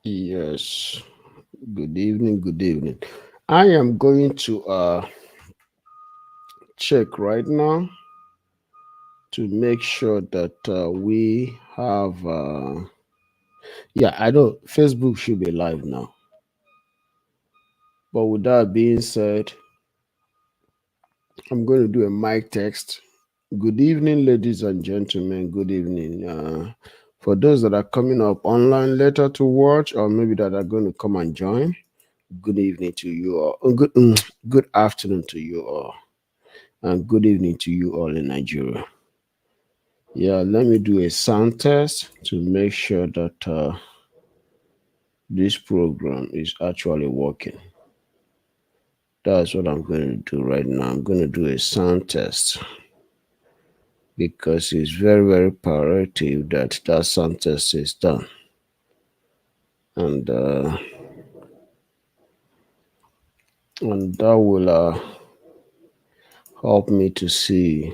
Yes. Good evening. Good evening. I am going to check right now to make sure that we have. Yeah, I know Facebook should be live now. But with that being said, I'm going to do a mic text. Good evening, ladies and gentlemen. Good evening. For those that are coming up online later to watch, or maybe that are going to come and join, good evening to you all. Good afternoon to you all. And good evening to you all in Nigeria. Yeah, let me do a sound test to make sure that this program is actually working. That's what I'm going to do right now. I'm going to do a sound test because it's very, very imperative that that sound test is done. And and that will help me to see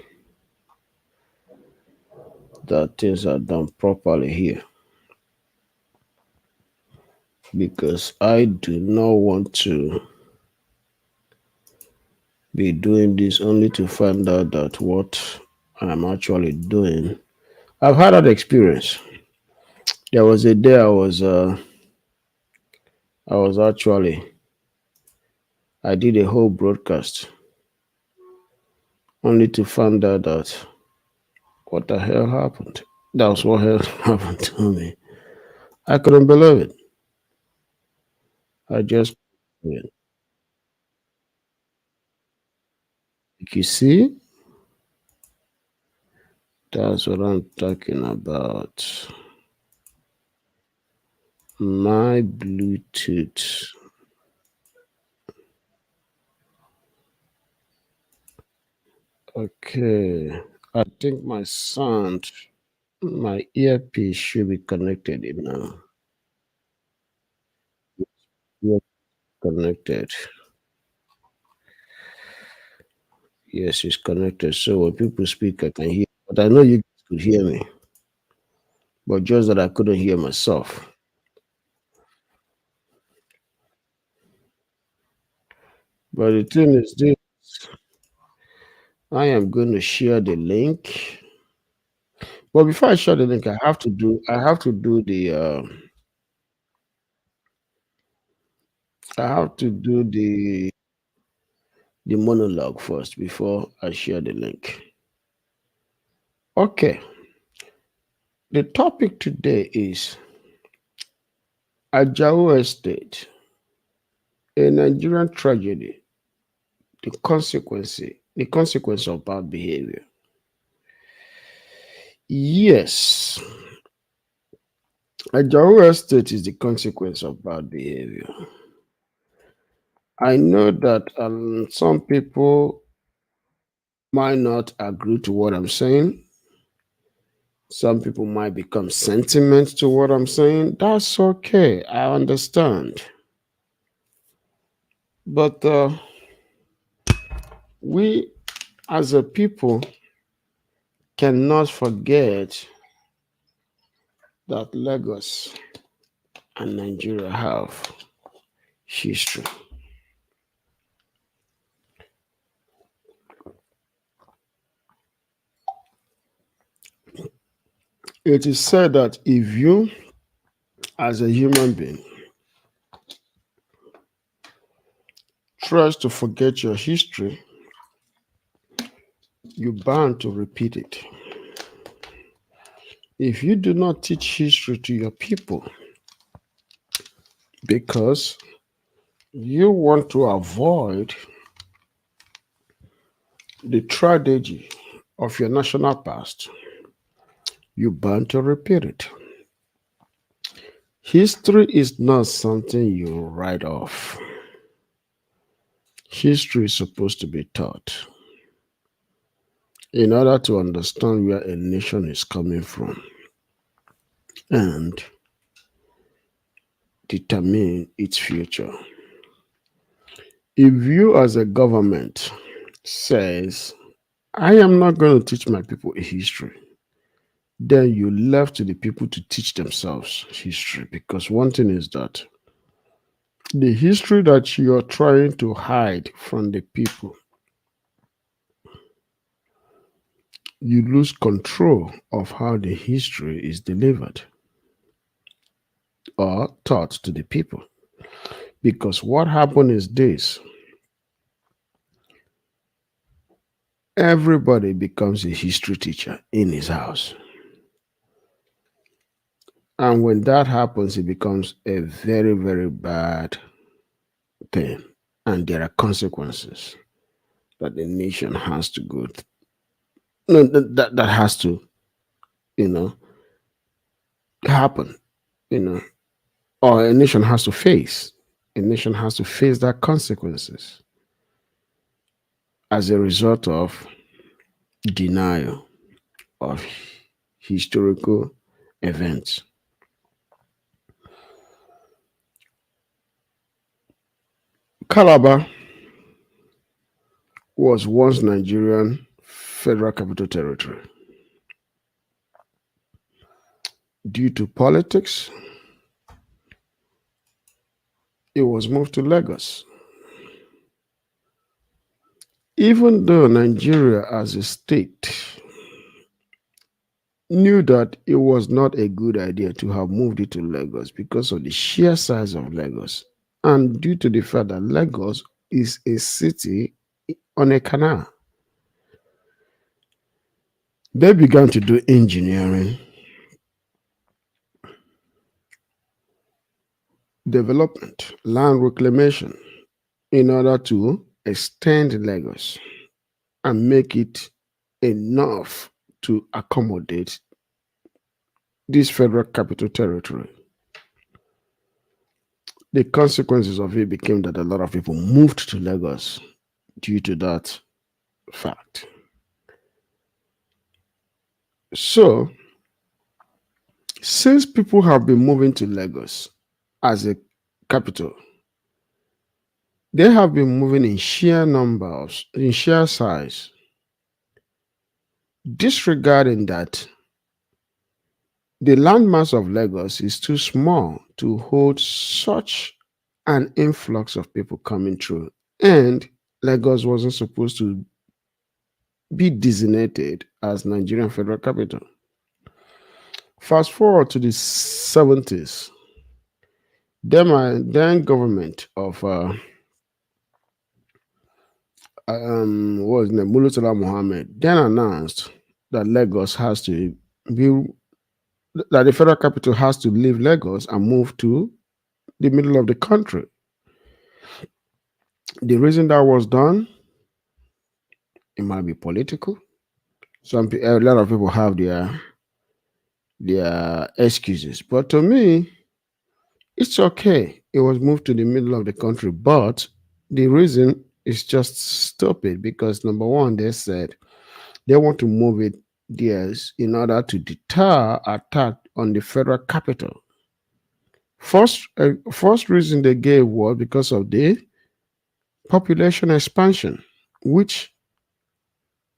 that things are done properly here. Because I do not want to be doing this only to find out that what I'm actually doing. I've had that experience. There was a day I was actually I did a whole broadcast only to find out that what the hell happened. That was what hell happened to me. I couldn't believe it. I just couldn't. You see, that's what I'm talking about. My Bluetooth. Okay. I think my earpiece should be connected now. Yes, connected. Yes, it's connected. So when people speak, I can hear. But I know you guys could hear me, but just that I couldn't hear myself. But the thing is this, I am going to share the link. But before I share the link, I have to do the monologue first before I share the link. Okay. The topic today is Ajao Estate, a Nigerian tragedy, the consequence of bad behavior. Yes, Ajao Estate is the consequence of bad behavior. I know that some people might not agree to what I'm saying. Some people might become sentiment to what I'm saying. That's okay. I understand. But we as a people cannot forget that Lagos and Nigeria have history. It is said that if you, as a human being, tries to forget your history, you're bound to repeat it. If you do not teach history to your people because you want to avoid the tragedy of your national past, you're bound to repeat it. History is not something you write off. History is supposed to be taught in order to understand where a nation is coming from and determine its future. If you as a government says, I am not going to teach my people history, then you left to the people to teach themselves history. Because one thing is that the history that you're trying to hide from the people, you lose control of how the history is delivered or taught to the people. Because what happened is this: everybody becomes a history teacher in his house. And when that happens, it becomes a very, very bad thing. And there are consequences that the nation has to go through. No, that has to, you know, happen, you know, or a nation has to face. A nation has to face that consequences as a result of denial of historical events. Calabar was once Nigerian Federal Capital Territory. Due to politics, it was moved to Lagos. Even though Nigeria as a state knew that it was not a good idea to have moved it to Lagos because of the sheer size of Lagos, and due to the fact that Lagos is a city on a canal, they began to do engineering, development, land reclamation in order to extend Lagos and make it enough to accommodate this federal capital territory. The consequences of it became that a lot of people moved to Lagos due to that fact. So, since people have been moving to Lagos as a capital, they have been moving in sheer numbers, in sheer size, disregarding that the landmass of Lagos is too small to hold such an influx of people coming through. And Lagos wasn't supposed to be designated as Nigerian Federal Capital. Fast forward to the 70s, then government of what was his name, Murtala Mohammed, then announced that Lagos has to be that the federal capital has to leave Lagos and move to the middle of the country. The reason that was done, it might be political. A lot of people have their excuses, but to me, it's okay. It was moved to the middle of the country, but the reason is just stupid because number one, they said they want to move it there in order to deter attack on the federal capital. First reason they gave was because of the population expansion, which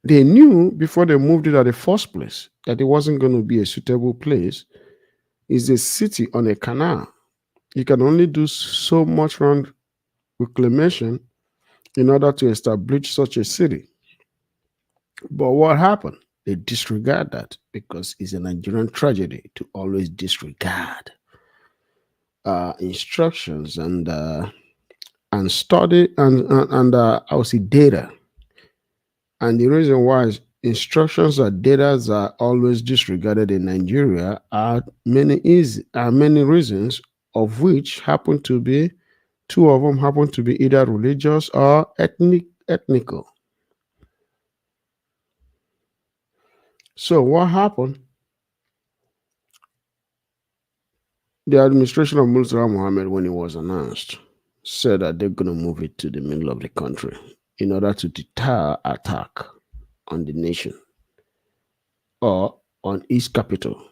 they knew before they moved it at the first place that it wasn't going to be a suitable place. Is a city on a canal. You can only do so much land reclamation in order to establish such a city. But what happened? They disregard that because it's a Nigerian tragedy to always disregard instructions and study and I would say data. And the reason why instructions or data are always disregarded in Nigeria are many reasons, of which happen to be two of them happen to be either religious or ethnical. So what happened? The administration of Murtala Mohammed, when it was announced, said that they're going to move it to the middle of the country in order to deter attack on the nation or on its capital.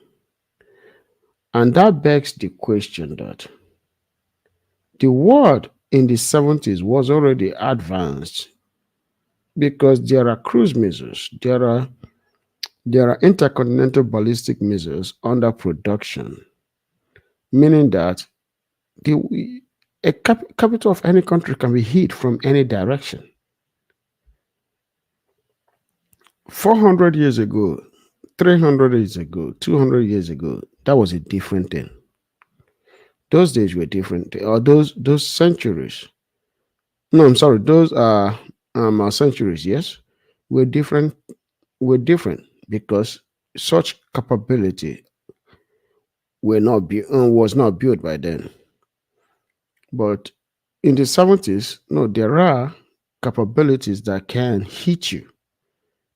And that begs the question that the world in the 70s was already advanced because there are cruise missiles, there are There are intercontinental ballistic missiles under production, meaning that a capital of any country can be hit from any direction. 400 years ago, 300 years ago, 200 years ago, that was a different thing. Those days were different, or those centuries. No, I'm sorry, those are centuries. Yes, were different. Were different because such capability was not built by then. But in the 70s, no, there are capabilities that can hit you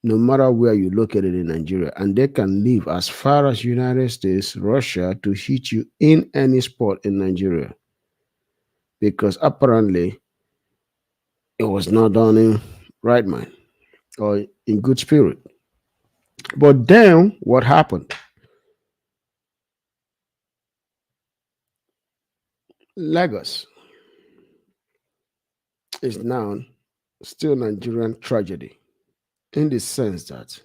no matter where you located in Nigeria, and they can live as far as United States, Russia to hit you in any spot in Nigeria because apparently it was not done in right mind or in good spirit. But then what happened? Lagos is now still Nigerian tragedy in the sense that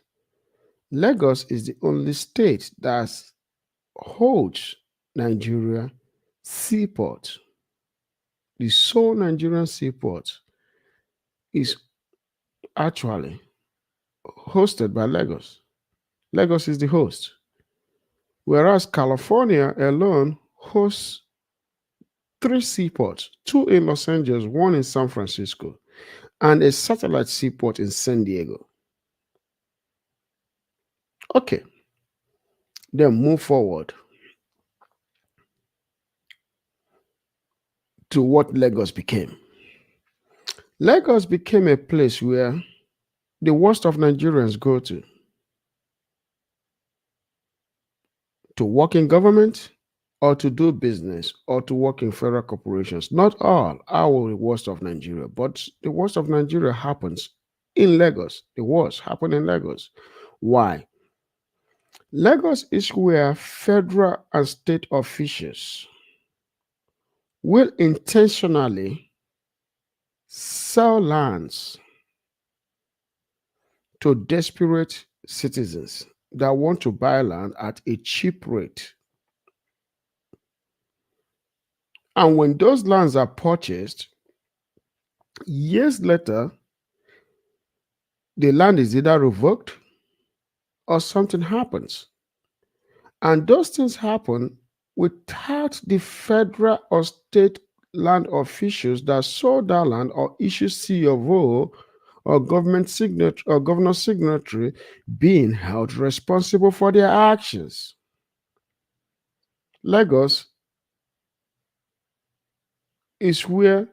Lagos is the only state that holds Nigeria seaport. The sole Nigerian seaport is actually hosted by Lagos. Lagos is the host. Whereas California alone hosts three seaports, two in Los Angeles, one in San Francisco, and a satellite seaport in San Diego. Okay, then move forward to what Lagos became. Lagos became a place where the worst of Nigerians go to work in government or to do business or to work in federal corporations. Not all are the worst of Nigeria, but the worst of Nigeria happens in Lagos. The worst happen in Lagos. Why? Lagos is where federal and state officials will intentionally sell lands to desperate citizens that want to buy land at a cheap rate. And when those lands are purchased, years later, the land is either revoked or something happens. And those things happen without the federal or state land officials that sold that land or issue C of O or government signature or governor signatory being held responsible for their actions. Lagos is where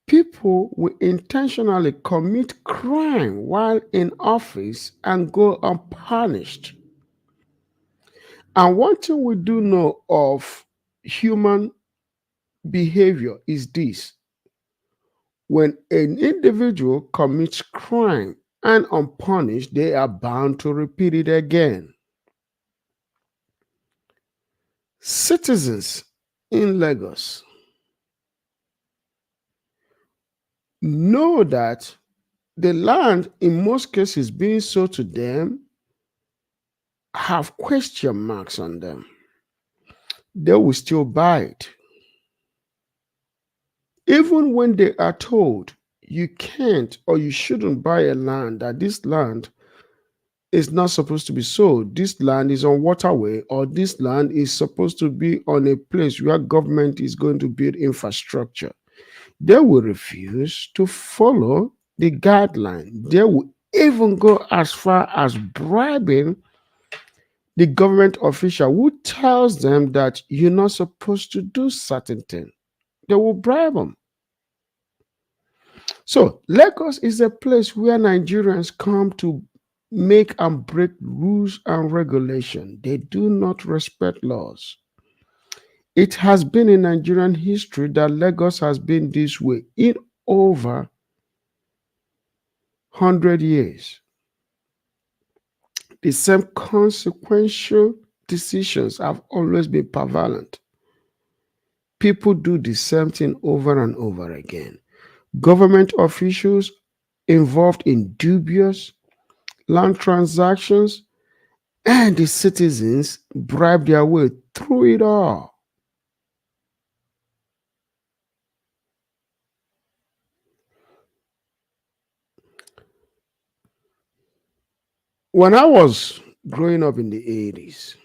people will intentionally commit crime while in office and go unpunished. And one thing we do know of human behavior is this: when an individual commits crime and unpunished, they are bound to repeat it again. Citizens in Lagos know that the land, in most cases, being sold to them have question marks on them. They will still buy it. Even when they are told you can't or you shouldn't buy a land, that this land is not supposed to be sold, this land is on waterway, or this land is supposed to be on a place where government is going to build infrastructure, they will refuse to follow the guideline. They will even go as far as bribing the government official who tells them that you're not supposed to do certain thing. They will bribe them. So Lagos is a place where Nigerians come to make and break rules and regulation. They do not respect laws. It has been in Nigerian history that Lagos has been this way in over 100 years. The same consequential decisions have always been prevalent. People do the same thing over and over again. Government officials involved in dubious, land transactions, and the citizens bribe their way through it all. When I was growing up in the 80s,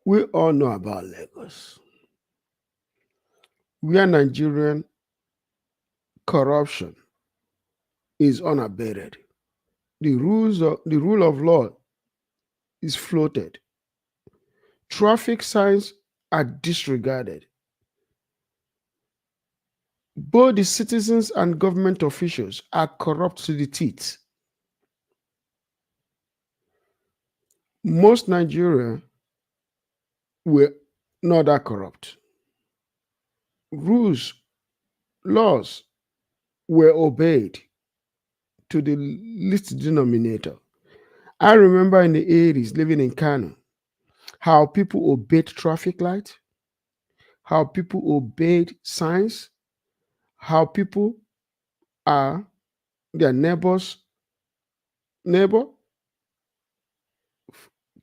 we all know about Lagos, where Nigerian corruption is unabated. The rule of law is floated. Traffic signs are disregarded. Both the citizens and government officials are corrupt to the teeth. Most Nigeria were not that corrupt. Rules, laws were obeyed to the least denominator. I remember in the 80s living in Kano, how people obeyed traffic lights, how people obeyed signs, how people are their neighbor,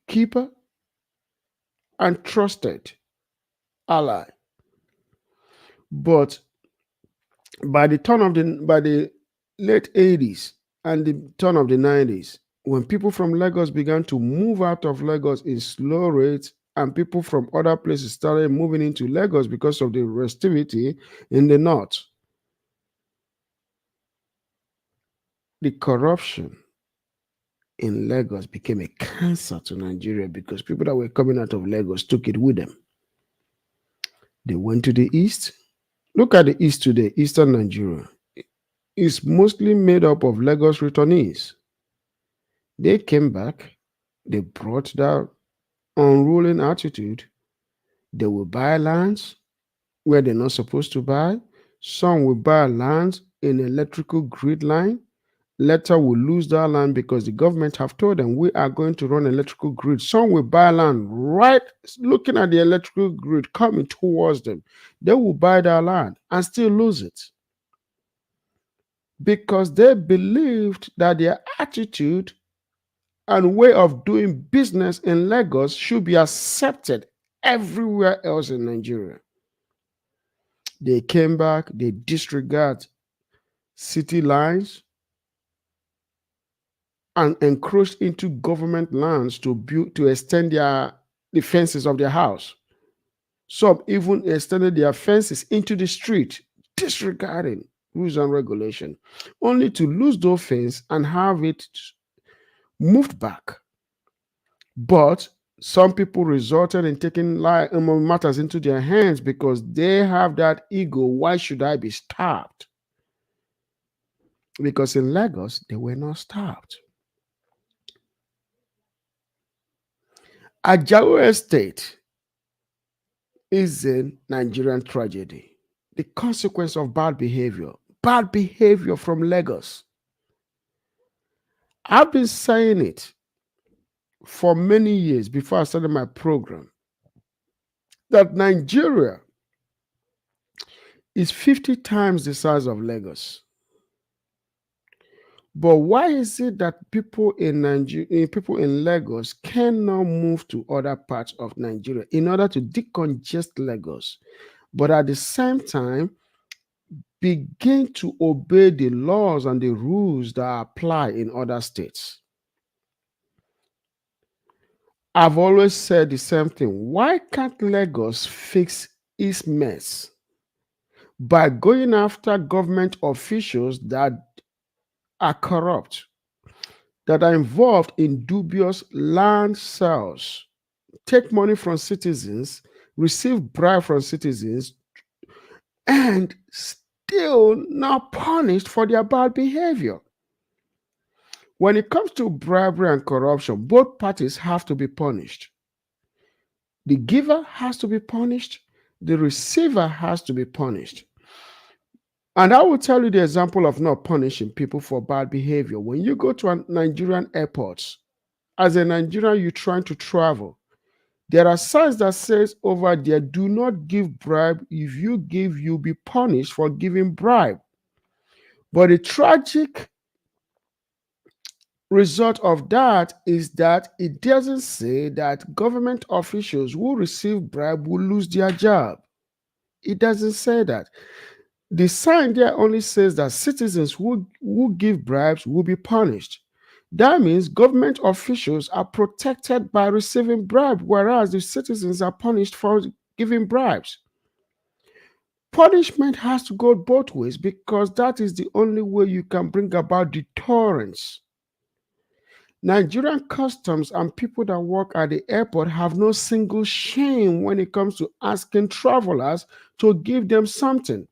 keeper, and trusted ally. But by the late 80s and the turn of the 90s, when people from Lagos began to move out of Lagos in slow rates and people from other places started moving into Lagos because of the restivity in the north, the corruption in Lagos became a cancer to Nigeria because people that were coming out of Lagos took it with them. They went to the east. Look at the east today, eastern Nigeria. It's mostly made up of Lagos returnees. They came back, they brought that unruling attitude. They will buy lands where they're not supposed to buy. Some will buy lands in electrical grid line. Later will lose that land because the government have told them we are going to run electrical grid. Some will buy land right looking at the electrical grid coming towards them. They will buy that land and still lose it because they believed that their attitude and way of doing business in Lagos should be accepted everywhere else in Nigeria. They came back, they disregard city lines and encroached into government lands to extend the fences of their house. Some even extended their fences into the street, disregarding rules and regulation, only to lose those fences and have it moved back. But some people resorted in taking matters into their hands because they have that ego. Why should I be stopped? Because in Lagos, they were not stopped. Ajao Estate is a Nigerian tragedy. The consequence of bad behavior from Lagos. I've been saying it for many years before I started my program that Nigeria is 50 times the size of Lagos. But why is it that people in Nigeria, people in Lagos cannot move to other parts of Nigeria in order to decongest Lagos, but at the same time begin to obey the laws and the rules that apply in other states? I've always said the same thing. Why can't Lagos fix its mess by going after government officials that are corrupt, that are involved in dubious land sales, take money from citizens, receive bribe from citizens, and still not punished for their bad behavior? When it comes to bribery and corruption, both parties have to be punished. The giver has to be punished, the receiver has to be punished. And I will tell you the example of not punishing people for bad behavior. When you go to a Nigerian airports, as a Nigerian, you're trying to travel, there are signs that says over there, do not give bribe. If you give, you'll be punished for giving bribe. But the tragic Result of that is that it doesn't say that government officials who receive bribe will lose their job. It doesn't say that. The sign there only says that citizens who give bribes will be punished. That means government officials are protected by receiving bribe, whereas the citizens are punished for giving bribes. Punishment has to go both ways because that is the only way you can bring about deterrence. Nigerian customs and people that work at the airport have no single shame when it comes to asking travelers to give them something.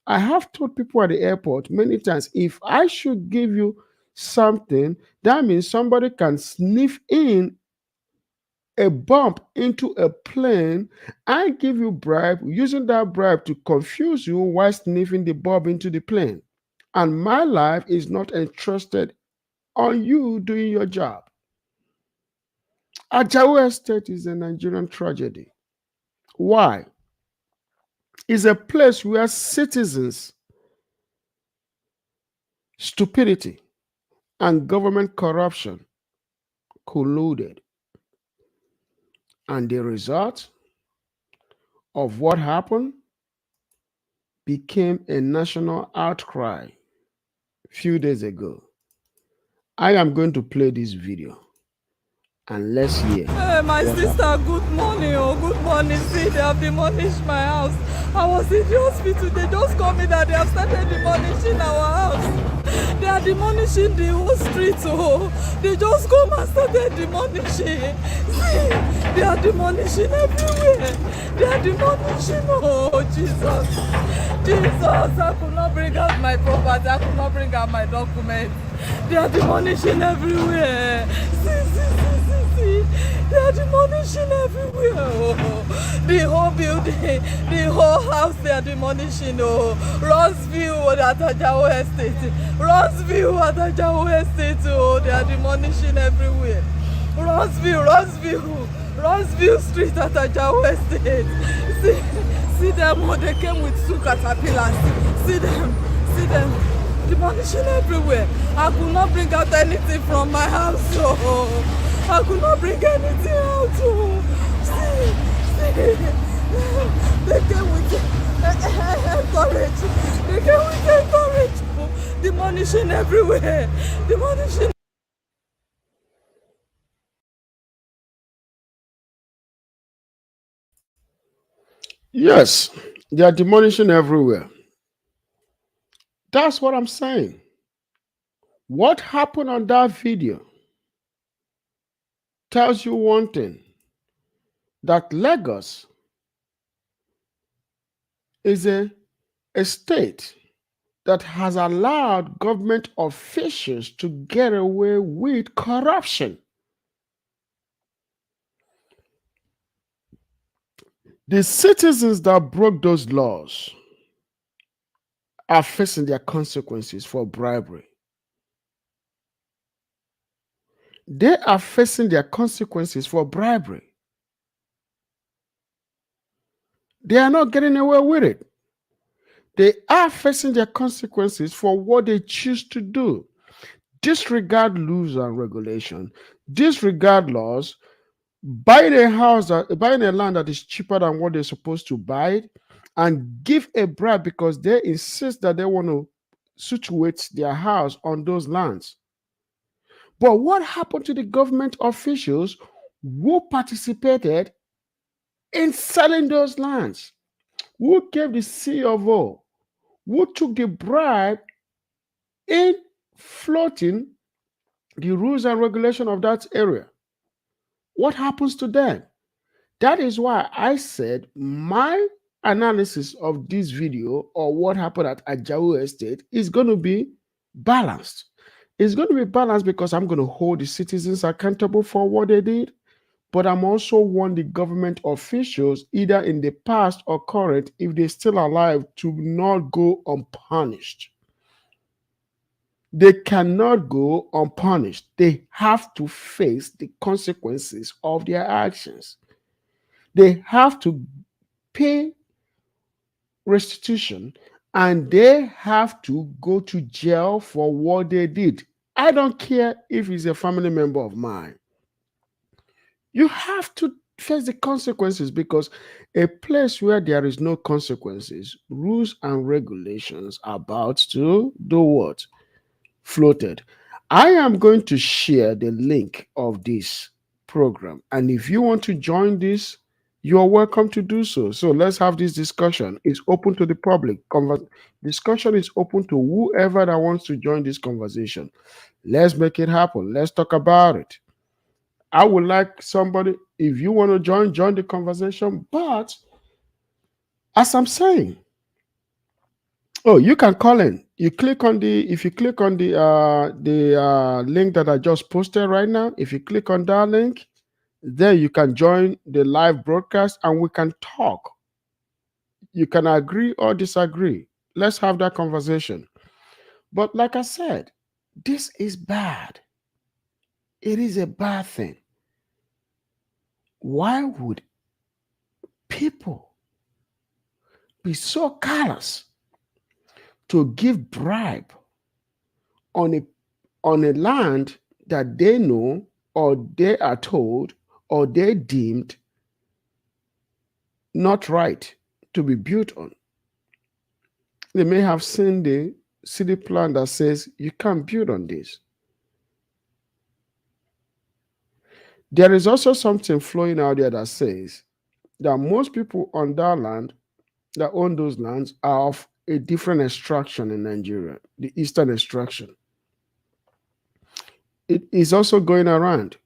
I have told people at the airport many times, if I should give you something, that means somebody can sniff in a bump into a plane and give you bribe, using that bribe to confuse you while sniffing the bump into the plane. And my life is not entrusted on you doing your job. Ajao Estate is a Nigerian tragedy. Why? It's a place where citizens' stupidity and government corruption colluded. And the result of what happened became a national outcry a few days ago. I am going to play this video and let's hear. My what sister, happened. good morning. Oh, good morning. See, they have demolished my house. I was in the hospital. They just called me that they have started demolishing our house. They are demolishing the whole street. Oh, they just come and started demolishing. See, they are demolishing everywhere. They are demolishing. Oh, Jesus. Jesus, I could not bring out my property. I could not bring out my documents. They are demolishing everywhere. See. They are demolishing everywhere. Oh, the whole building, the whole house, they are demolishing. Oh, Rossville at Ajao Estate. Rossville at Ajao Estate. Oh, they are demolishing everywhere. Rossville Street at Ajao Estate. See them. Oh, they came with two caterpillars. See them. Demolishing everywhere. I could not bring out anything from my house. Oh. I could not bring anything out. Oh. See. They came with courage. They came with courage. Oh. Demolishing everywhere. Demolishing. Yes, they are demolishing everywhere. That's what I'm saying. What happened on that video tells you one thing, that Lagos is a state that has allowed government officials to get away with corruption. The citizens that broke those laws are facing their consequences for bribery. They are facing their consequences for bribery. They are not getting away with it. They are facing their consequences for what they choose to do. Disregard rules and regulation, disregard laws, buying buying a land that is cheaper than what they're supposed to buy it, and give a bribe because they insist that they want to situate their house on those lands. But what happened to the government officials who participated in selling those lands? Who gave the CFO? Who took the bribe in floating the rules and regulation of that area? What happens to them? That is why I said my analysis of this video or what happened at Ajao Estate is going to be balanced. It's going to be balanced because I'm going to hold the citizens accountable for what they did, but I'm also want the government officials, either in the past or current, if they're still alive, to not go unpunished. They cannot go unpunished. They have to face the consequences of their actions. They have to pay restitution and they have to go to jail for what they did. I don't care if he's a family member of mine. You have to face the consequences because a place where there is no consequences, rules and regulations are about to do what? Floated. I am going to share the link of this program. And if you want to join this, you're welcome to do so. So let's have this discussion. It's open to the public. Discussion is open to whoever that wants to join this conversation. Let's make it happen. Let's talk about it. I would like somebody, if you want to join the conversation. But as I'm saying, oh, you can call in. You click on the if you click on the link that I just posted right now. If you click on that link, then you can join the live broadcast and we can talk. You can agree or disagree. Let's have that conversation. But like I said, this is bad. It is a bad thing. Why would people be so callous to give bribe on a land that they know or they are told or they deemed not right to be built on? They may have seen the city plan that says you can't build on this. There is also something flowing out there that says that most people on that land that own those lands are of a different extraction in Nigeria, the eastern extraction. It is also going around.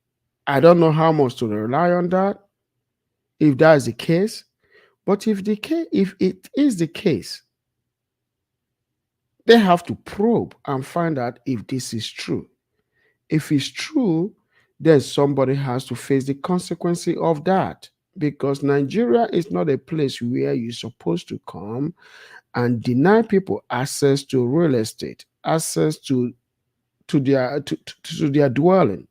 I don't know how much to rely on that, if that is the case. But if it is the case, they have to probe and find out if this is true. If it's true, then somebody has to face the consequences of that. Because Nigeria is not a place where you're supposed to come and deny people access to real estate, access to their dwelling.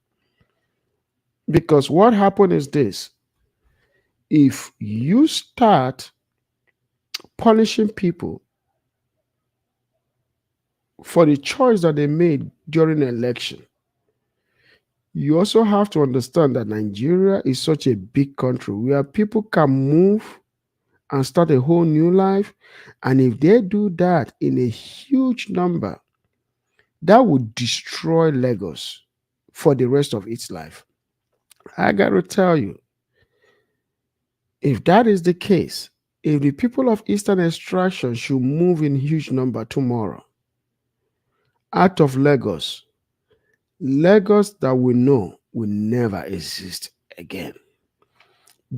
Because what happened is this: if you start punishing people for the choice that they made during the election, you also have to understand that Nigeria is such a big country where people can move and start a whole new life. And if they do that in a huge number, that would destroy Lagos for the rest of its life. I got to tell you, if that is the case, if the people of Eastern Extraction should move in huge number tomorrow out of Lagos, Lagos that we know will never exist again.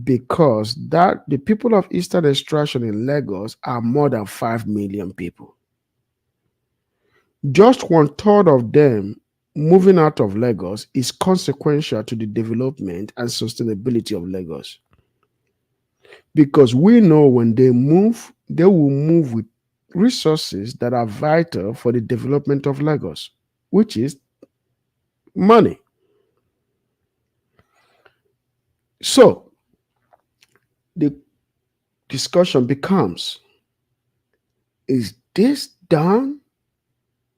Because that the people of Eastern Extraction in Lagos are more than 5 million people. Just one third of them moving out of Lagos is consequential to the development and sustainability of Lagos. Because we know when they move, they will move with resources that are vital for the development of Lagos, which is money. So the discussion becomes, is this done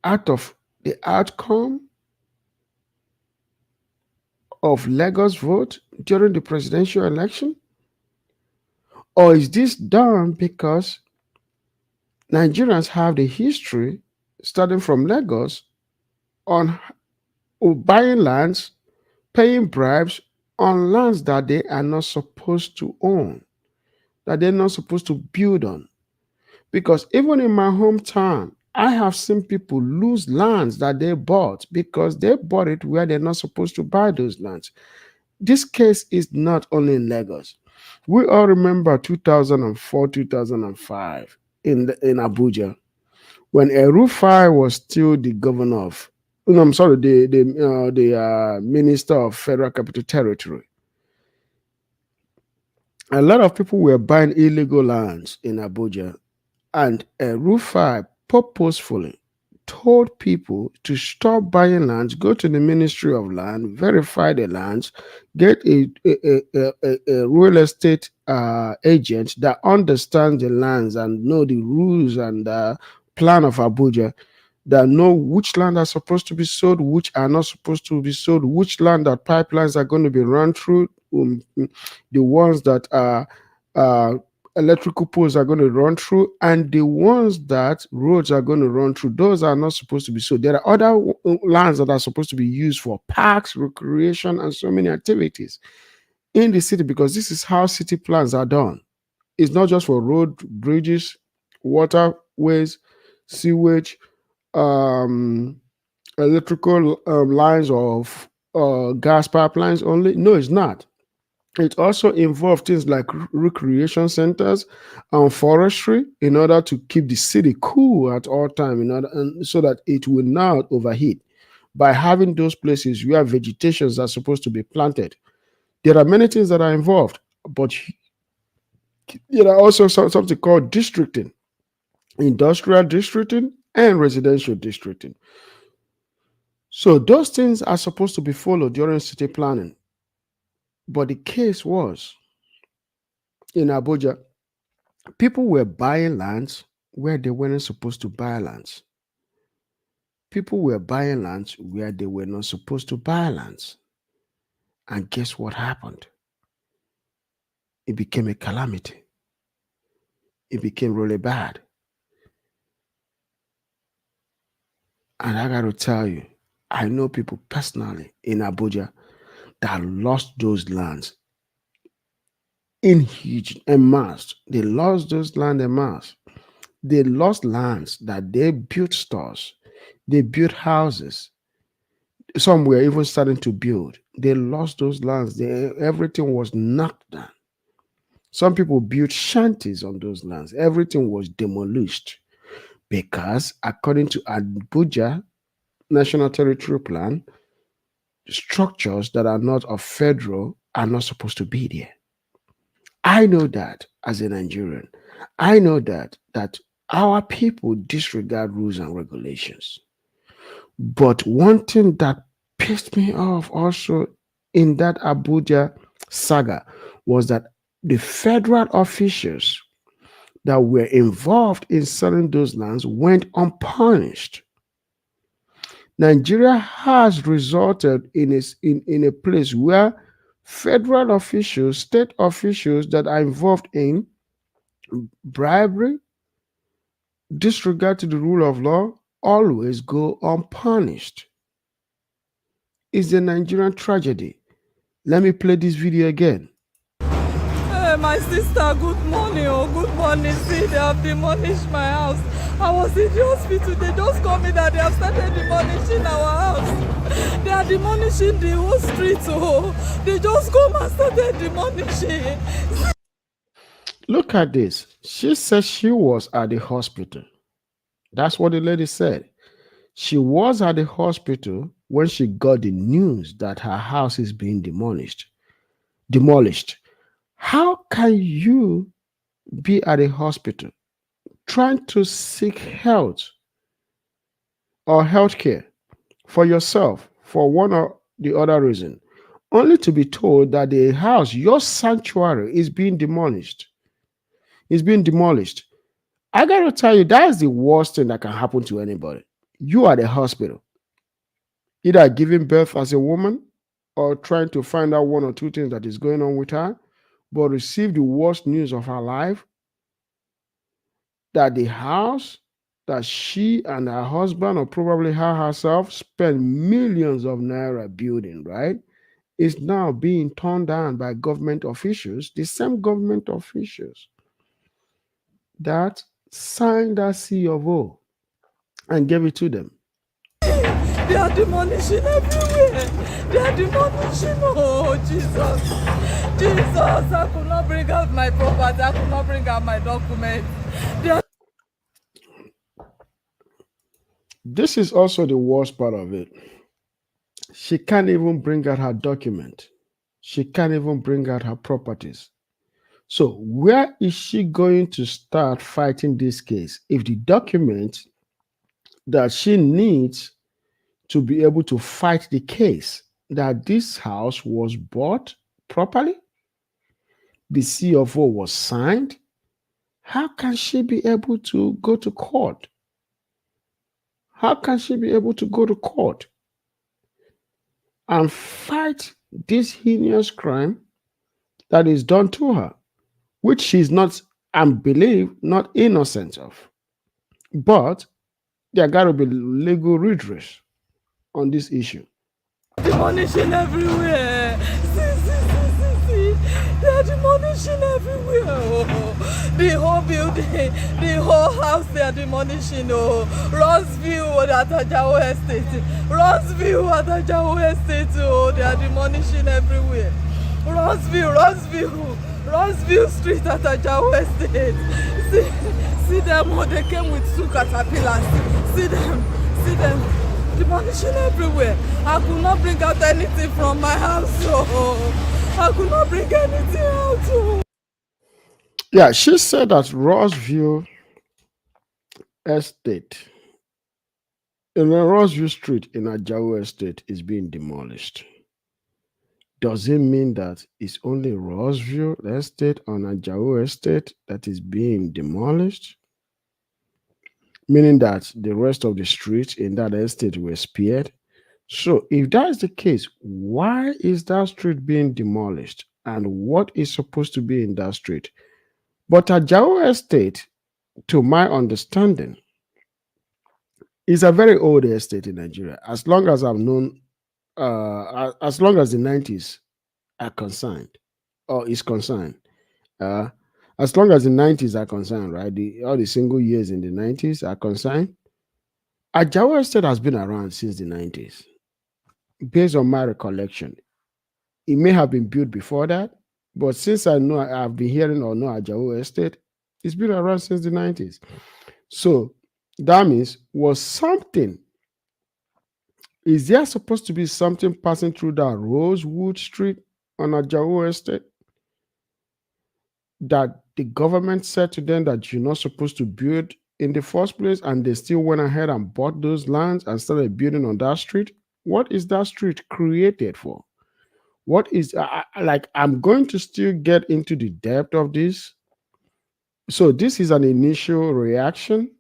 out of the outcome of Lagos vote during the presidential election? Or is this done because Nigerians have the history, starting from Lagos, on buying lands, paying bribes on lands that they are not supposed to own, that they're not supposed to build on? Because even in my hometown, I have seen people lose lands that they bought because they bought it where they're not supposed to buy those lands. This case is not only in Lagos. We all remember 2004, 2005 in Abuja when Erufai was still the governor of, no, I'm sorry, the minister of Federal Capital Territory. A lot of people were buying illegal lands in Abuja, and Erufai purposefully told people to stop buying lands, go to the Ministry of Land, verify the lands, get a real estate agent that understands the lands and know the rules and plan of Abuja, that know which land are supposed to be sold, which are not supposed to be sold, which land that pipelines are going to be run through, the ones that are uh, electrical poles are going to run through, and the ones that roads are going to run through. Those are not supposed to be sold. There are other lands that are supposed to be used for parks, recreation, and so many activities in the city, because this is how city plans are done. It's not just for road, bridges, waterways, sewage, um, electrical lines of gas pipelines only. No, it's not. It also involves things like recreation centers and forestry in order to keep the city cool at all time, in order, and so that it will not overheat. By having those places where vegetations are supposed to be planted, there are many things that are involved, but there are also something called districting, industrial districting, and residential districting. So those things are supposed to be followed during city planning. But the case was in Abuja, people were buying lands where they weren't supposed to buy lands. People were buying lands where they were not supposed to buy lands. And guess what happened? It became a calamity. It became really bad. And I got to tell you, I know people personally in Abuja that lost those lands in huge en masse. They lost those land en masse. They lost lands that they built stores, they built houses. Some were even starting to build. They lost those lands. Everything was knocked down. Some people built shanties on those lands. Everything was demolished because, according to Abuja National Territory Plan, structures that are not of federal are not supposed to be there. I know that as a Nigerian. I know that our people disregard rules and regulations. But one thing that pissed me off also in that Abuja saga was that the federal officials that were involved in selling those lands went unpunished. Nigeria has resulted in a place where federal officials, state officials that are involved in bribery, disregard to the rule of law, always go unpunished. It's a Nigerian tragedy. Let me play this video again. My sister, good morning. Oh, good morning. See, they have demolished my house. I was in the hospital. They just called me that they have started demolishing our house. They are demolishing the whole street. Oh, they just come and started demolishing. Look at this. She said she was at the hospital. That's what the lady said. She was at the hospital when she got the news that her house is being demolished. Demolished. How can you be at a hospital trying to seek health or health care for yourself for one or the other reason, only to be told that the house, your sanctuary, is being demolished? It's being demolished. I gotta tell you, that is the worst thing that can happen to anybody. You are at the hospital, either giving birth as a woman or trying to find out one or two things that is going on with her, but receive the worst news of her life, that the house that she and her husband, or probably her herself, spent millions of naira building, right, is now being torn down by government officials, the same government officials that signed that C of O and gave it to them. They are demolishing everywhere. They are demolishing. Oh, Jesus. Jesus, I could not bring out my property. I could not bring out my documents. They are This is also the worst part of it. She can't even bring out her document. She can't even bring out her properties. So, where is she going to start fighting this case if the document that she needs to be able to fight the case that this house was bought properly, the C of O was signed, how can she be able to go to court? How can she be able to go to court and fight this heinous crime that is done to her, which she's not, and believe, not innocent of? But there got to be legal redress on this issue. Demolishing everywhere. See. They are demolishing everywhere. Oh. The whole building, the whole house they are demolishing. Oh. Rossville at Ajao Estate. Rossville at Ajao Estate. Oh. They are demolishing everywhere. Rossville Street at Ajao Estate. See them. Oh, they came with two caterpillars. See them. Demolition everywhere. I could not bring out anything from my house. Oh, I could not bring anything out. Oh. Yeah, she said that Rossville Estate, in Rossville Street in Ajao Estate, is being demolished. Does it mean that it's only Rossville Estate on Ajao Estate that is being demolished? Meaning that the rest of the streets in that estate were spared? So, if that is the case, why is that street being demolished? And what is supposed to be in that street? But Ajao Estate, to my understanding, is a very old estate in Nigeria. As long as I've known, as long as the 90s are concerned, or is concerned, uh, as long as the 90s are concerned, right? All the single years in the 90s are concerned, Ajao Estate has been around since the 90s, based on my recollection. It may have been built before that, but since I know I've been hearing or know Ajao Estate, it's been around since the 90s. So that means was something, is there supposed to be something passing through that Rosewood Street on Ajao Estate that the government said to them that you're not supposed to build in the first place, and they still went ahead and bought those lands and started building on that street? What is that street created for? What is like? I'm going to still get into the depth of this. So this is an initial reaction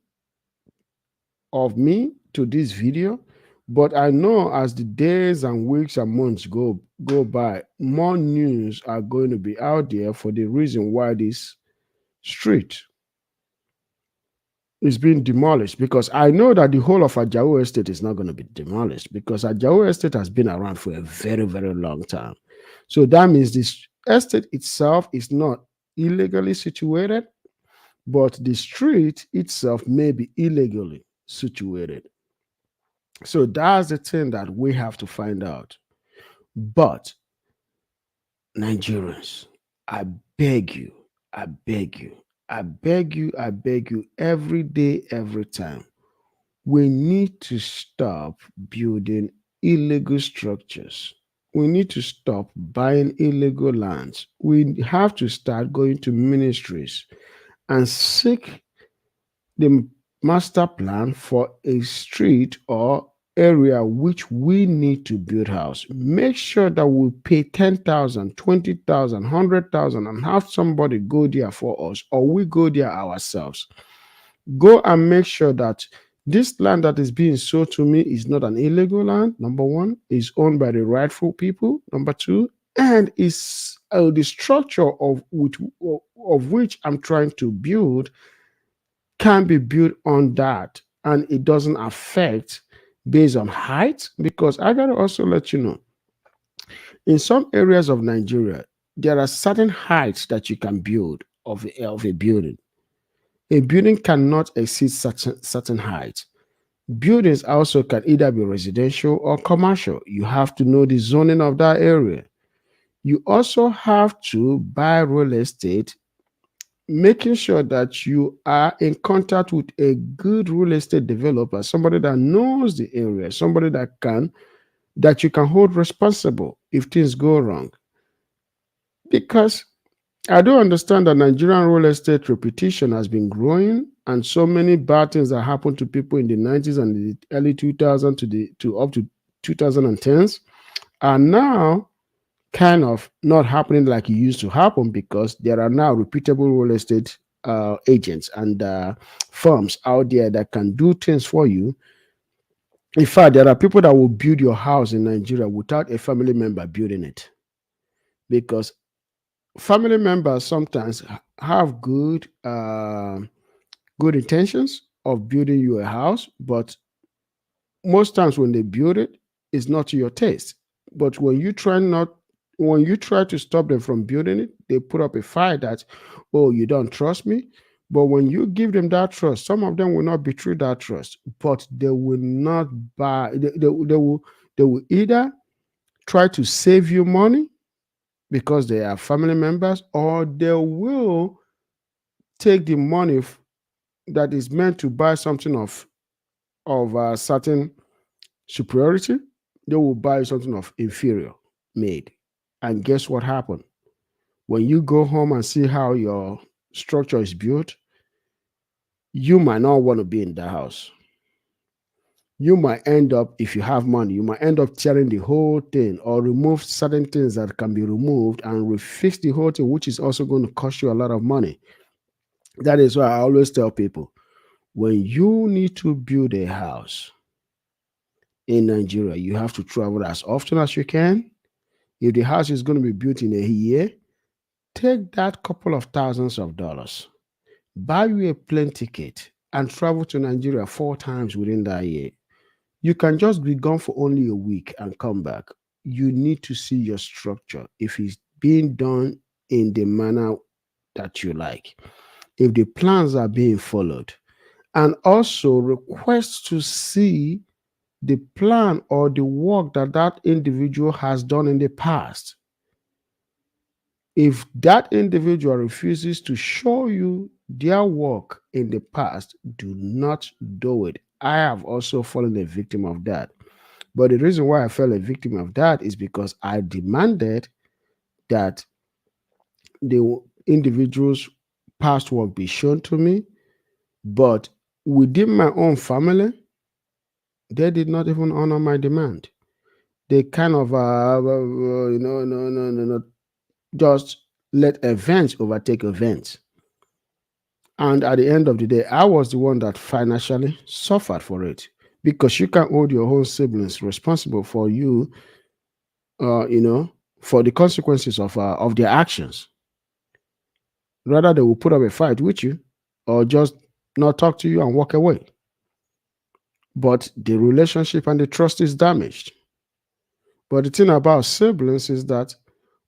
of me to this video, but I know as the days and weeks and months go by, more news are going to be out there for the reason why this street is being demolished, because I know that the whole of Ajao Estate is not going to be demolished, because Ajao Estate has been around for a very, very long time. So that means this estate itself is not illegally situated, but the street itself may be illegally situated. So that's the thing that we have to find out. But Nigerians, I beg you, I beg you, I beg you every day, every time. We need to stop building illegal structures. We need to stop buying illegal lands. We have to start going to ministries and seek the master plan for a street or area which we need to build house. Make sure that we pay 10,000, 20,000, 100,000 and have somebody go there for us, or we go there ourselves. Go and make sure that this land that is being sold to me is not an illegal land. Number one, is owned by the rightful people. Number two, and is the structure of which I'm trying to build can be built on that, and it doesn't affect based on height. Because I gotta also let you know, in some areas of Nigeria, there are certain heights that you can build of a building. A building cannot exceed certain height. Buildings also can either be residential or commercial. You have to know the zoning of that area. You also have to buy real estate, making sure that you are in contact with a good real estate developer, somebody that knows the area, somebody that you can hold responsible if things go wrong. Because I do understand that Nigerian real estate reputation has been growing, and so many bad things that happened to people in the 90s and the early 2000s to up to 2010s are now kind of not happening like it used to happen, because there are now reputable real estate agents and firms out there that can do things for you In fact, there are people that will build your house in Nigeria without a family member building it, because family members sometimes have good intentions of building you a house, but most times when they build it, it's not to your taste. But when you try to stop them from building it, they put up a fight that, oh, you don't trust me. But when you give them that trust, some of them will not betray that trust, but they will not buy. They will either try to save you money because they are family members, or they will take the money that is meant to buy something of a certain superiority, they will buy something of inferior made. And guess what happened? When you go home and see how your structure is built, you might not want to be in that house. You might end up, if you have money, you might end up tearing the whole thing or remove certain things that can be removed and refix the whole thing, which is also going to cost you a lot of money. That is why I always tell people, when you need to build a house in Nigeria, you have to travel as often as you can. If the house is going to be built in a year, take that couple of thousands of dollars, buy you a plane ticket, and travel to Nigeria 4 times within that year. You can just be gone for only a week and come back. You need to see your structure if it's being done in the manner that you like, if the plans are being followed, and also request to see the plan or the work that that individual has done in the past. If that individual refuses to show you their work in the past, do not do it. I have also fallen a victim of that. But the reason why I fell a victim of that is because I demanded that the individual's past work be shown to me. But within my own family, they did not even honor my demand. They kind of, no, just let events overtake events. And at the end of the day, I was the one that financially suffered for it, because you can hold your own siblings responsible for you, uh, you know, for the consequences of their actions. Rather, they will put up a fight with you, or just not talk to you and walk away. But the relationship and the trust is damaged. But the thing about siblings is that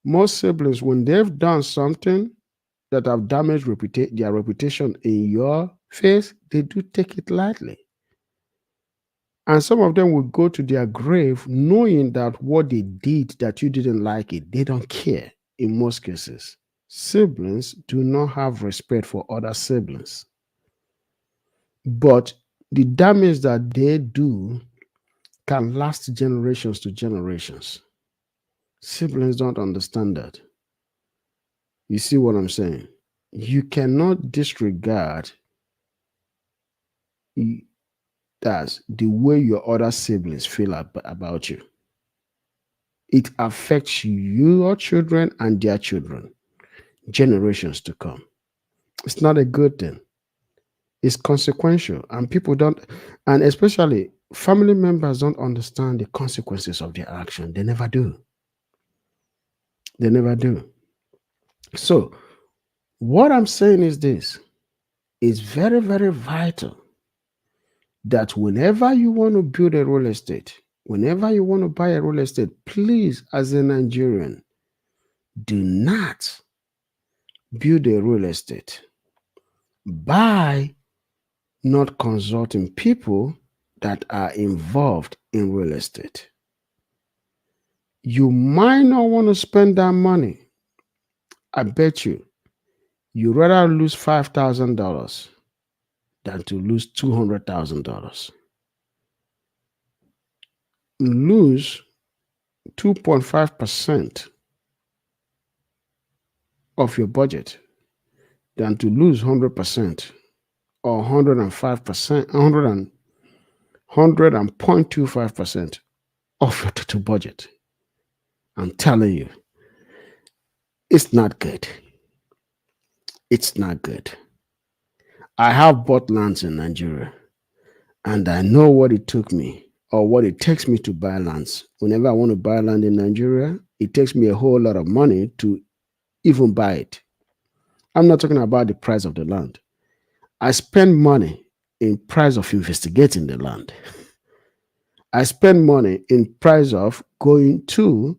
most siblings, when they've done something that have damaged their reputation in your face, they do take it lightly. And some of them will go to their grave knowing that what they did, that you didn't like it, they don't care in most cases. Siblings do not have respect for other siblings. But the damage that they do can last generations to generations. Siblings don't understand that. You see what I'm saying? You cannot disregard that the way your other siblings feel about you. It affects your children and their children, generations to come. It's not a good thing. It's consequential, and people don't, and especially family members don't understand the consequences of their action. They never do. They never do. So, what I'm saying is this: it's very, very vital that whenever you want to build a real estate, whenever you want to buy a real estate, please, as a Nigerian, do not build a real estate by not consulting people that are involved in real estate. You might not want to spend that money. I bet you rather lose $5,000 than to lose $200,000. Lose 2.5% of your budget than to lose 100% or 105%, 0.25% of your total budget. I'm telling you, it's not good. It's not good. I have bought lands in Nigeria, and I know what it took me. or what it takes me to buy lands. Whenever I want to buy land in Nigeria, it takes me a whole lot of money to even buy it. I'm not talking about the price of the land. I spend money in price of investigating the land. I spend money in price of going to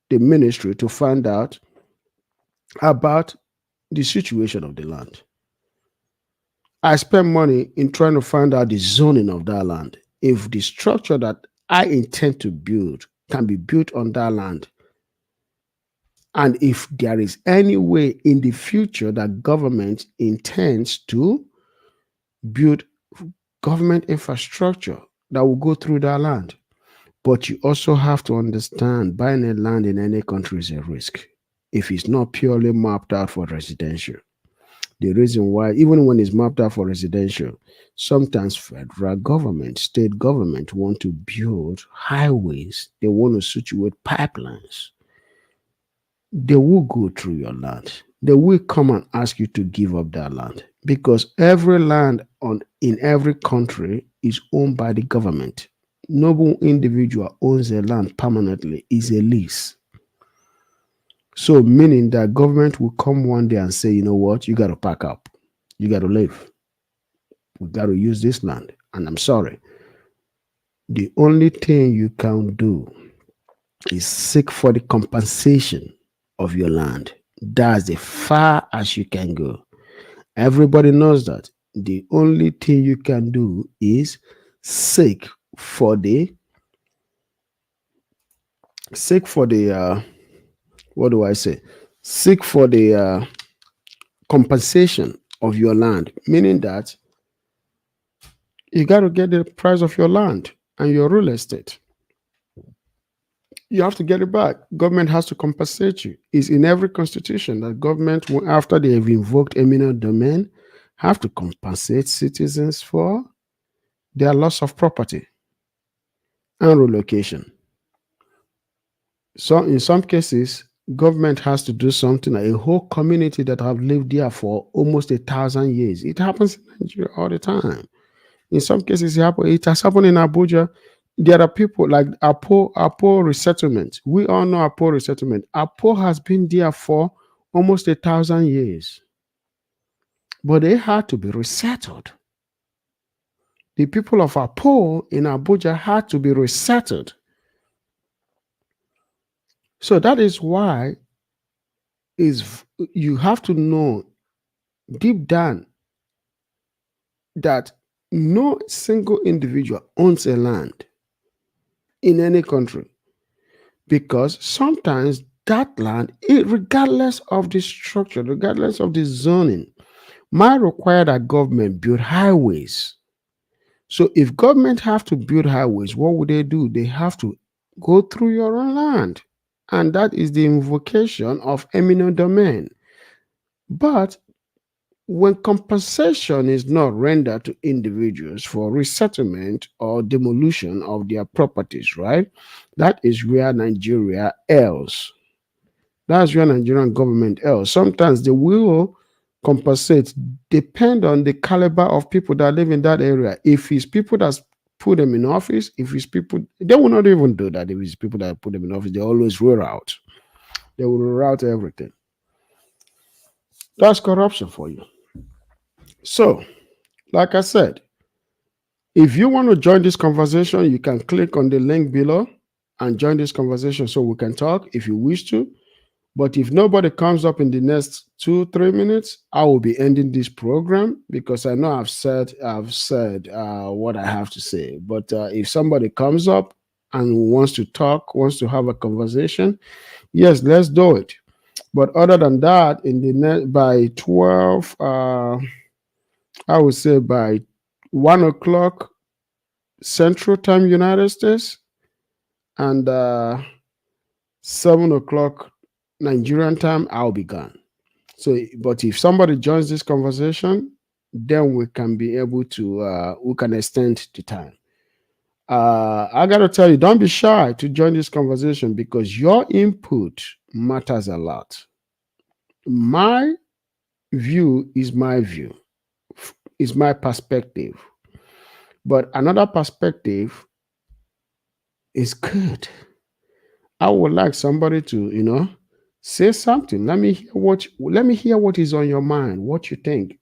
the ministry to find out about the situation of the land. I spend money in trying to find out the zoning of that land. If the structure that I intend to build can be built on that land, and if there is any way in the future that government intends to build government infrastructure that will go through that land. But you also have to understand buying a land in any country is a risk if it's not purely mapped out for residential. The reason why, even when it's mapped out for residential, sometimes federal government, state government want to build highways, they want to situate pipelines. They will go through your land. They will come and ask you to give up that land because every land in every country is owned by the government. No individual owns a land permanently, is a lease. So meaning that government will come one day and say, you know what, you got to pack up, you got to leave, we got to use this land. And I'm sorry, the only thing you can do is seek for the compensation of your land. That's as far as you can go. Everybody knows that. The only thing you can do is seek for the seek for the what do I say? Seek for the compensation of your land, meaning that you got to get the price of your land and your real estate. You have to get it back. Government has to compensate you. It's in every constitution that government, after they have invoked eminent domain, have to compensate citizens for their loss of property and relocation. So in some cases, government has to do something like a whole community that have lived there for almost 1,000 years. It happens in Nigeria all the time. In some cases, it has happened in Abuja. There are people like Apo resettlement. We all know Apo resettlement. Apo has been there for almost 1,000 years, but they had to be resettled. The people of Apo in Abuja had to be resettled. So that is why is you have to know deep down that no single individual owns a land in any country, because sometimes that land, regardless of the structure, regardless of the zoning, might require that government build highways. So if government have to build highways, what would they do? They have to go through your own land. And that is the invocation of eminent domain. But when compensation is not rendered to individuals for resettlement or demolition of their properties, right? That is where Nigeria errs. That's where Nigerian government errs. Sometimes they will compensate, depend on the caliber of people that live in that area. If it's people that put them in office, if it's people, they will not even do that. If it's people that put them in office, they always roll out. They will roll out everything. That's corruption for you. So, like I said, if you want to join this conversation, you can click on the link below and join this conversation so we can talk if you wish to. But if nobody comes up in the next 2-3 minutes, I will be ending this program because I know I've said what I have to say. But if somebody comes up and wants to talk, wants to have a conversation, yes, let's do it. But other than that, in the by 12, I would say by 1 o'clock Central Time, United States, and 7 o'clock Nigerian time, I'll be gone. So, but if somebody joins this conversation, then we can be able to we can extend the time. I gotta tell you, don't be shy to join this conversation because your input matters a lot. My view is my view, is my perspective, but another perspective is good. I would like somebody to, say something. Let me hear what is on your mind, what you think.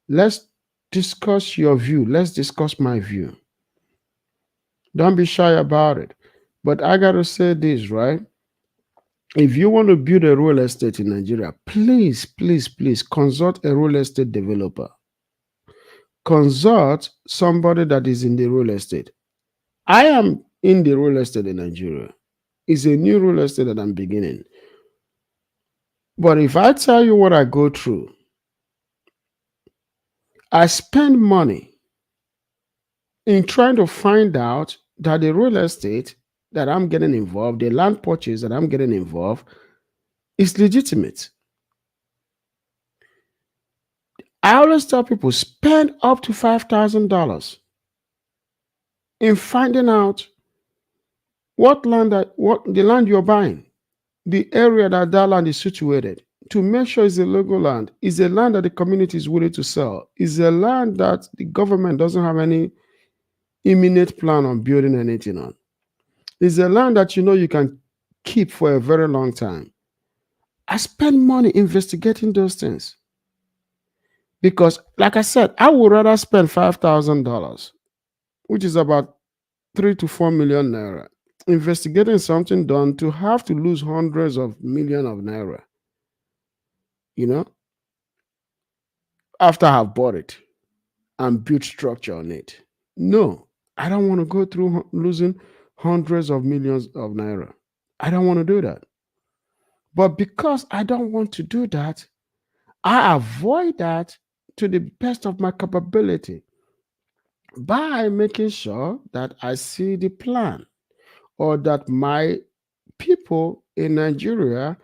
Let's discuss your view. Let's discuss my view. Don't be shy about it. But I gotta say this, right? If you want to build a real estate in Nigeria, please, please, please consult a real estate developer. Consult somebody that is in the real estate. I am in the real estate in Nigeria. It's a new real estate that I'm beginning. But if I tell you what I go through, I spend money in trying to find out that the real estate that I'm getting involved, the land purchase that I'm getting involved, is legitimate. I always tell people spend up to $5,000 in finding out what the land you're buying, the area that that land is situated, to make sure it's a legal land, is a land that the community is willing to sell, is a land that the government doesn't have any imminent plan on building anything on. It's a land that you can keep for a very long time. I spend money investigating those things because, like I said, I would rather spend $5,000, which is about 3 to 4 million naira, investigating something done to have to lose hundreds of millions of naira, you know, after I've bought it and built structure on it. No, I don't want to go through losing hundreds of millions of naira. I don't want to do that. But because I don't want to do that, I avoid that to the best of my capability by making sure that I see the plan or that my people in Nigeria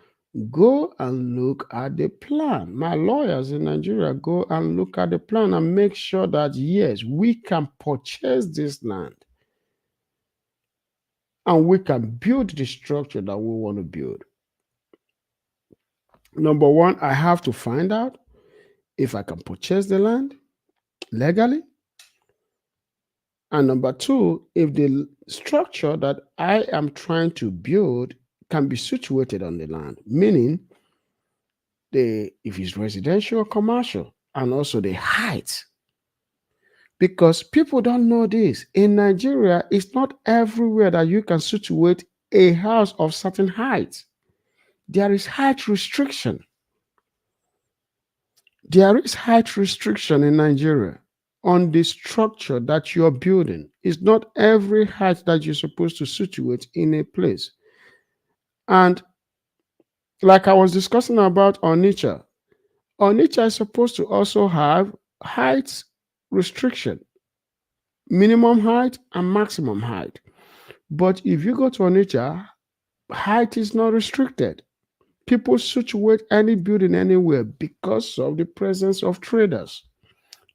go and look at the plan. My lawyers in Nigeria go and look at the plan and make sure that, yes, we can purchase this land and we can build the structure that we want to build. Number one, I have to find out if I can purchase the land legally. And number two, if the structure that I am trying to build can be situated on the land, meaning if it's residential or commercial, and also the height. Because people don't know this. In Nigeria, it's not everywhere that you can situate a house of certain height. There is height restriction. There is height restriction in Nigeria on the structure that you're building. It's not every height that you're supposed to situate in a place. And like I was discussing about Onitsha, Onitsha is supposed to also have height restriction, minimum height and maximum height. But if you go to Onitsha, height is not restricted. People situate any building anywhere because of the presence of traders.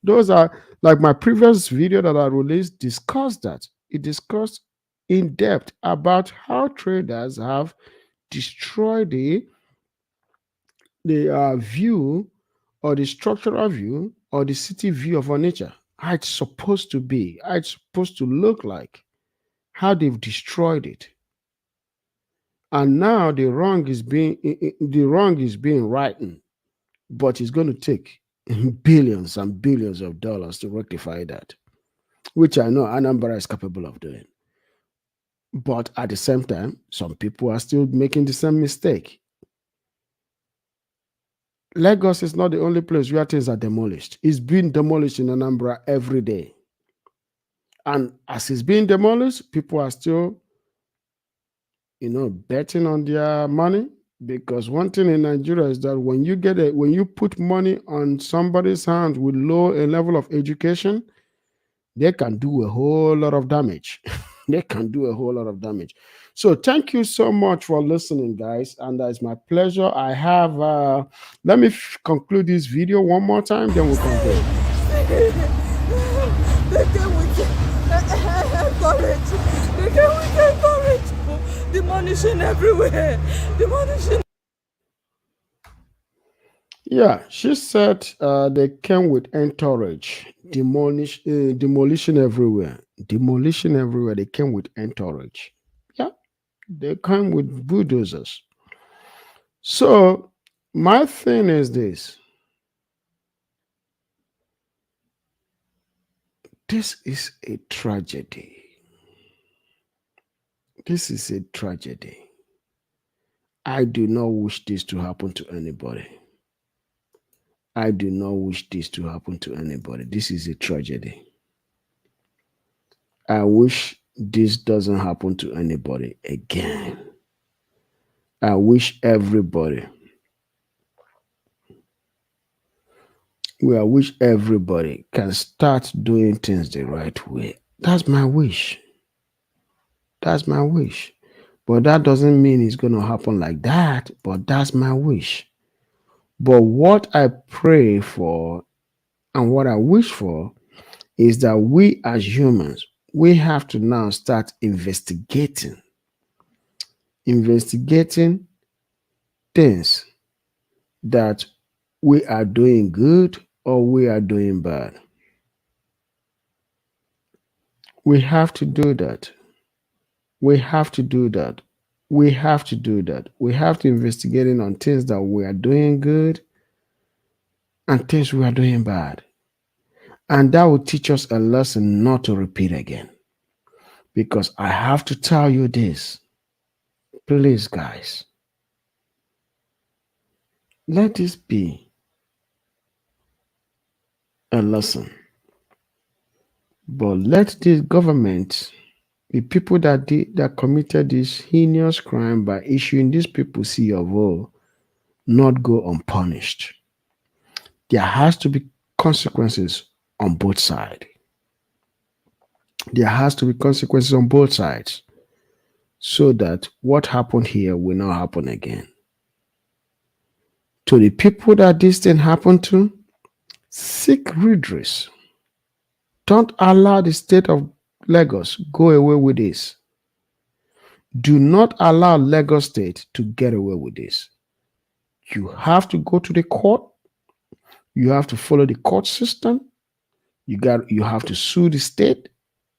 Those are, like my previous video that I released discussed that. It discussed in depth about how traders have destroyed the view or the structural view or the city view of our nature. How it's supposed to be, how it's supposed to look like, how they've destroyed it. And now the wrong is being righted, but it's going to take billions and billions of dollars to rectify that, which I know Anambra is capable of doing. But at the same time, some people are still making the same mistake. Lagos is not the only place where things are demolished. It's being demolished in Anambra every day. And as it's being demolished, people are still, betting on their money. Because one thing in Nigeria is that when you put money on somebody's hand with low a level of education, they can do a whole lot of damage. They can do a whole lot of damage. So thank you so much for listening, guys. And it's my pleasure. I have let me conclude this video one more time, then we'll conclude. They came with courage. They came with courage. Demolishing everywhere. Demolishing. Yeah, she said they came with entourage, demolition everywhere, demolition everywhere. They came with entourage. Yeah, they came with bulldozers. So my thing is this: this is a tragedy. This is a tragedy. I do not wish this to happen to anybody. I do not wish this to happen to anybody. This is a tragedy. I wish this doesn't happen to anybody again. I wish everybody, I wish everybody can start doing things the right way. That's my wish. That's my wish. But that doesn't mean it's going to happen like that. But that's my wish. But what I pray for and what I wish for is that we as humans, we have to now start investigating things that we are doing good or we are doing bad. We have to do that. We have to do that. We have to do that. We have to investigating on things that we are doing good and things we are doing bad. And that will teach us a lesson not to repeat again. Because I have to tell you this, please, guys, let this be a lesson. But let this government, the people that committed this heinous crime by issuing these people C of O, not go unpunished. There has to be consequences on both sides. There has to be consequences on both sides so that what happened here will not happen again. To the people that this thing happened to, seek redress. Don't allow the state of Lagos go away with this. Do not allow Lagos State to get away with this. You have to go to the court. You have to follow the court system. You have to sue the state.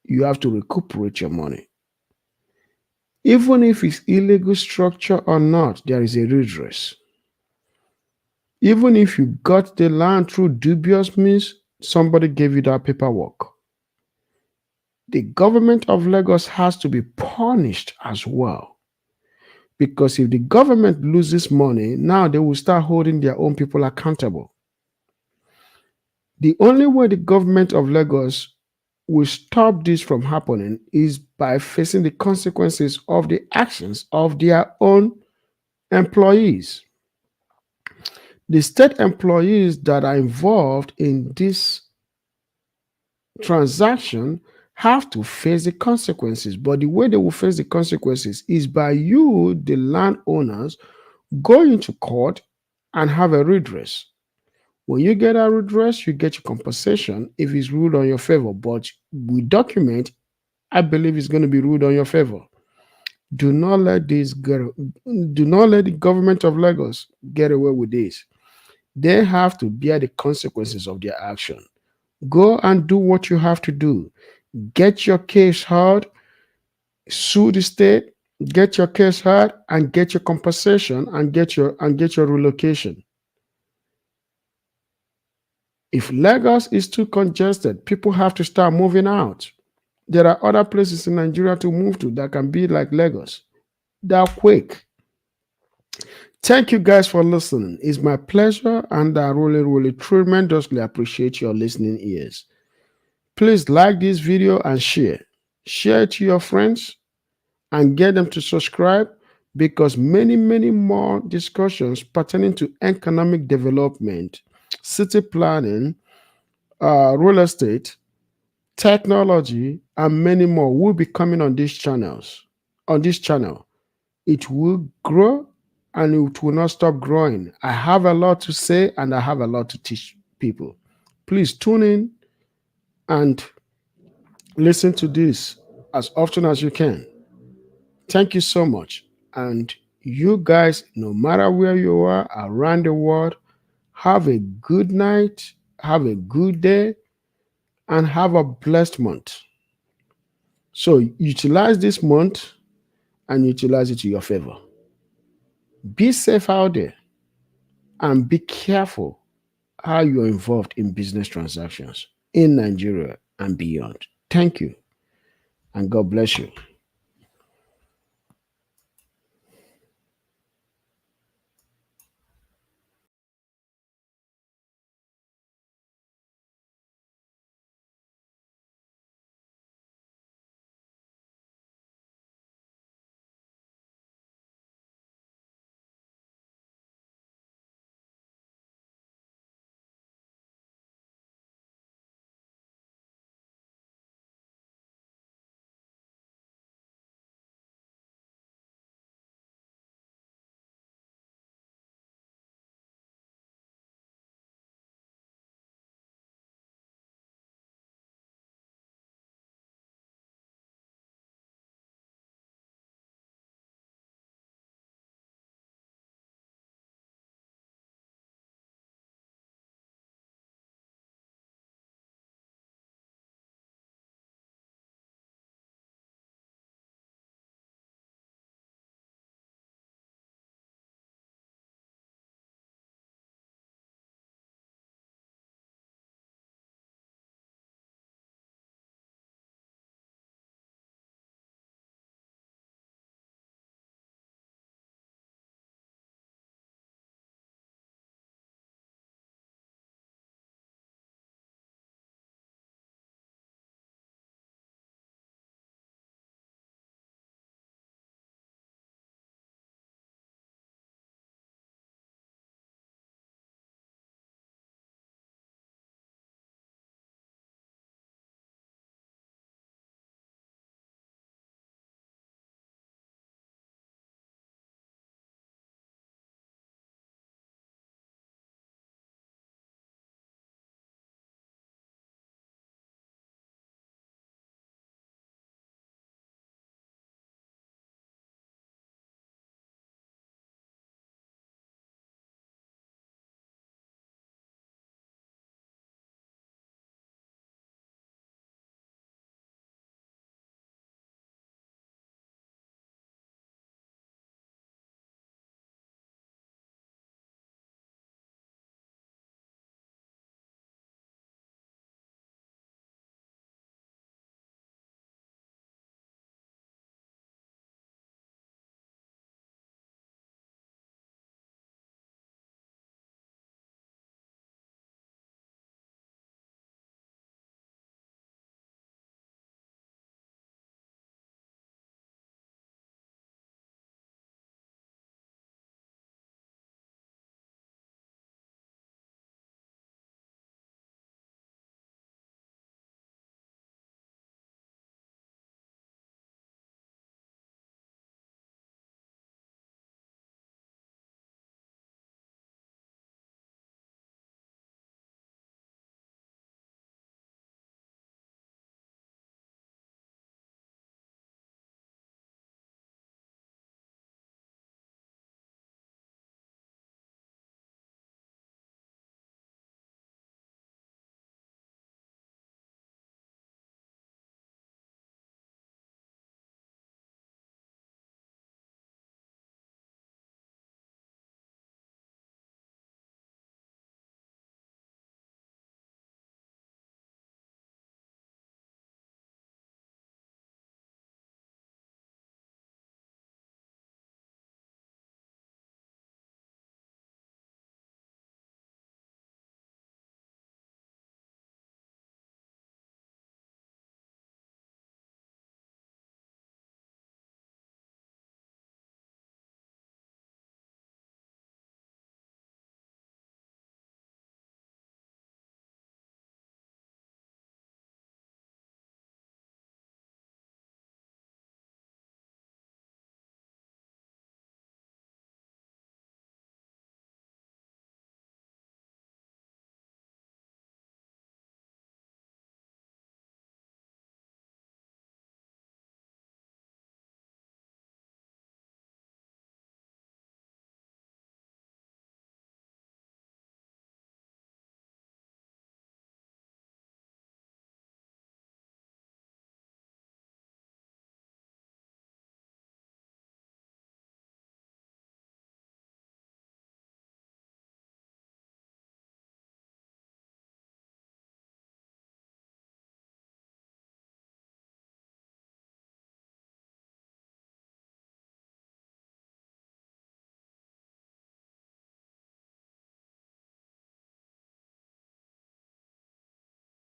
You have to recuperate your money. Even if it's illegal structure or not, there is a redress. Even if you got the land through dubious means, somebody gave you that paperwork. The government of Lagos has to be punished as well. Because if the government loses money, now they will start holding their own people accountable. The only way the government of Lagos will stop this from happening is by facing the consequences of the actions of their own employees. The state employees that are involved in this transaction have to face the consequences. But the way they will face the consequences is by you, the landowners, going to court and have a redress. When you get a redress, you get your compensation if it's ruled on your favor. But with document, I believe it's going to be ruled on your favor. Do not let this go. Do not let the government of Lagos get away with this. They have to bear the consequences of their action. Go and do what you have to do. Get your case heard, sue the state, get your case heard, and get your compensation and get your relocation. If Lagos is too congested, people have to start moving out. There are other places in Nigeria to move to that can be like Lagos. That quick. Thank you guys for listening. It's my pleasure, and I really, really tremendously appreciate your listening ears. Please like this video and share. Share it to your friends and get them to subscribe because many, many more discussions pertaining to economic development, city planning, real estate, technology, and many more will be coming on these channels. On this channel, it will grow and it will not stop growing. I have a lot to say and I have a lot to teach people. Please tune in and listen to this as often as you can. Thank you so much. And you guys, no matter where you are around the world, Have a good night, have a good day, and have a blessed month. So utilize this month and utilize it to your favor. Be safe out there and be careful how you're involved in business transactions in Nigeria and beyond. Thank you, and God bless you.